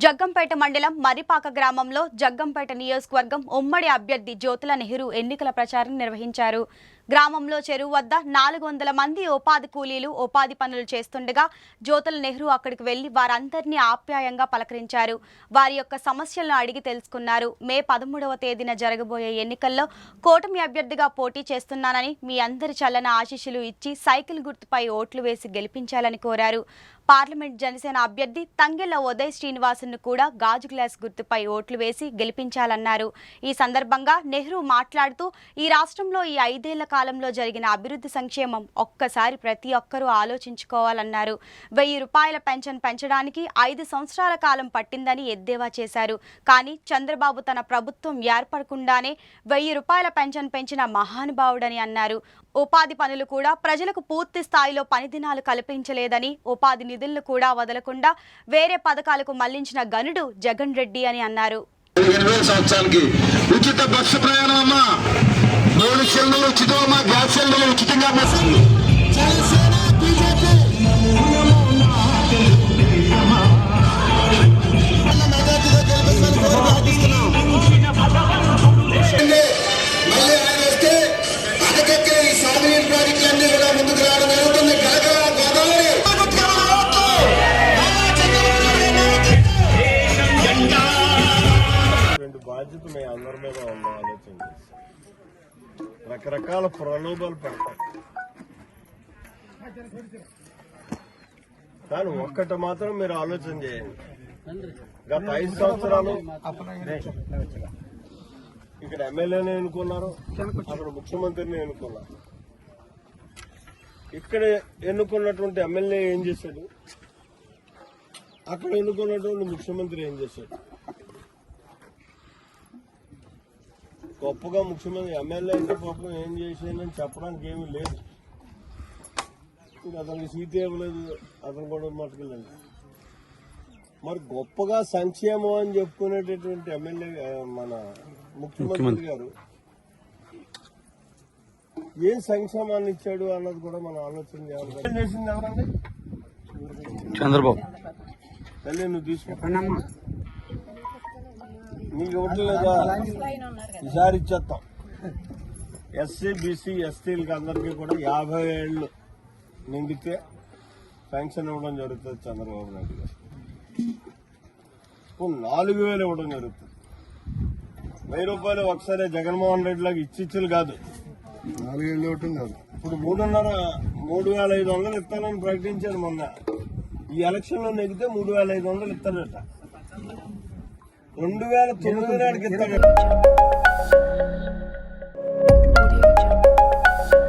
జగ్గంపేట మండలం మరిపాక గ్రామంలో జగ్గంపేట నియోజకవర్గం ఉమ్మడి అభ్యర్థి జ్యోతుల నెహ్రూ ఎన్నికల ప్రచారం నిర్వహించారు. గ్రామంలో చెరువు వద్ద 400 మంది ఉపాధి కూలీలు ఉపాధి పనులు చేస్తుండగా జ్యోతుల నెహ్రూ అక్కడికి వెళ్లి వారందరినీ ఆప్యాయంగా పలకరించారు. వారి యొక్క సమస్యలను అడిగి తెలుసుకున్నారు. మే 13వ తేదీన జరగబోయే ఎన్నికల్లో కూటమి అభ్యర్థిగా పోటీ చేస్తున్నానని మీ అందరి చల్లన ఆశీస్సులు ఇచ్చి సైకిల్ గుర్తుపై ఓట్లు వేసి గెలిపించాలని కోరారు. పార్లమెంట్ జనసేన అభ్యర్థి తంగెళ్ల ఉదయ్ శ్రీనివాసును కూడా గాజు గ్లాస్ గుర్తుపై ఓట్లు వేసి గెలిపించాలన్నారు. ఈ సందర్భంగా నెహ్రూ మాట్లాడుతూ ఈ రాష్ట్రంలో ఈ 5 ఏళ్ల కాలంలో జరిగిన అభివృద్ధి సంక్షేమం ఒక్కసారి ప్రతి ఒక్కరూ ఆలోచించుకోవాలన్నారు. 1000 రూపాయల పెన్షన్ పెంచడానికి 5 సంవత్సరాల కాలం పట్టిందని ఎద్దేవా చేశారు. కానీ చంద్రబాబు తన ప్రభుత్వం ఏర్పడకుండానే 1000 రూపాయల పెన్షన్ పెంచిన మహానుభావుడని అన్నారు. ఉపాధి పనులు కూడా ప్రజలకు పూర్తి స్థాయిలో పని దినాలు కల్పించలేదని, ఉపాధి నిధులను కూడా వదలకుండా వేరే పథకాలకు మళ్లించిన గనుడు జగన్ రెడ్డి అని అన్నారు. ఉచిత బస్సు ప్రయాణం అమ్మా, 3 సిలిండర్లు ఉచితం అమ్మా, గ్యాస్ సిలిండర్లు ఉచితంగా బాధ్యత మీ అందరి మీద ఉంది. ఆలోచన రకరకాల ప్రలోభాలు పెడతాయి, కానీ ఒక్కటి మాత్రం మీరు ఆలోచన చేయండి. గత 5 సంవత్సరాలు ఇక్కడ ఎమ్మెల్యేని ఎన్నుకున్నారు, అక్కడ ముఖ్యమంత్రిని ఎన్నుకున్నారు. ఇక్కడ ఎన్నుకున్నటువంటి ఎమ్మెల్యే ఏం చేశాడు, అక్కడ ఎన్నుకున్నటువంటి ముఖ్యమంత్రి ఏం చేశాడు? గొప్పగా ముఖ్యమంత్రి ఎమ్మెల్యే అయితే పాపం ఏం చేసానని చెప్పడానికి ఏమీ లేదు. అతనికి సీట్ ఇవ్వలేదు, అతను కూడా మట్టుకెళ్ళండి. మరి గొప్పగా సంక్షేమం అని చెప్పుకునేటటువంటి ఎమ్మెల్యే మన ముఖ్యమంత్రి గారు ఏం సంక్షేమాన్ని ఇచ్చాడు అన్నది కూడా మనం ఆలోచన చేయాలి. ఏం చేసింది ఎవరండి? చంద్రబాబు. తల్లి నువ్వు తీసుకుంటున్నా, నీకు ఇవ్వట్లేదా? ఈసారి ఇచ్చేస్తాం. ఎస్సీ బీసీ ఎస్టీలకి అందరికీ కూడా 50 ఏళ్ళు నిండితే పెన్షన్ ఇవ్వడం జరుగుతుంది. చంద్రబాబు నాయుడు గారు ఇప్పుడు 4000 ఇవ్వడం జరుగుతుంది. 1000 రూపాయలు ఒకసారి జగన్మోహన్ రెడ్డి లాగా ఇచ్చిచ్చులు కాదు, 4 ఏళ్ళు ఇవ్వటం కాదు. ఇప్పుడు 3,500 ఇస్తానని ప్రకటించారు మొన్న. ఈ ఎలక్షన్ లో నెగితే 3,500 ఇస్తాడట. 2009 నాటికి ఇస్తాడట.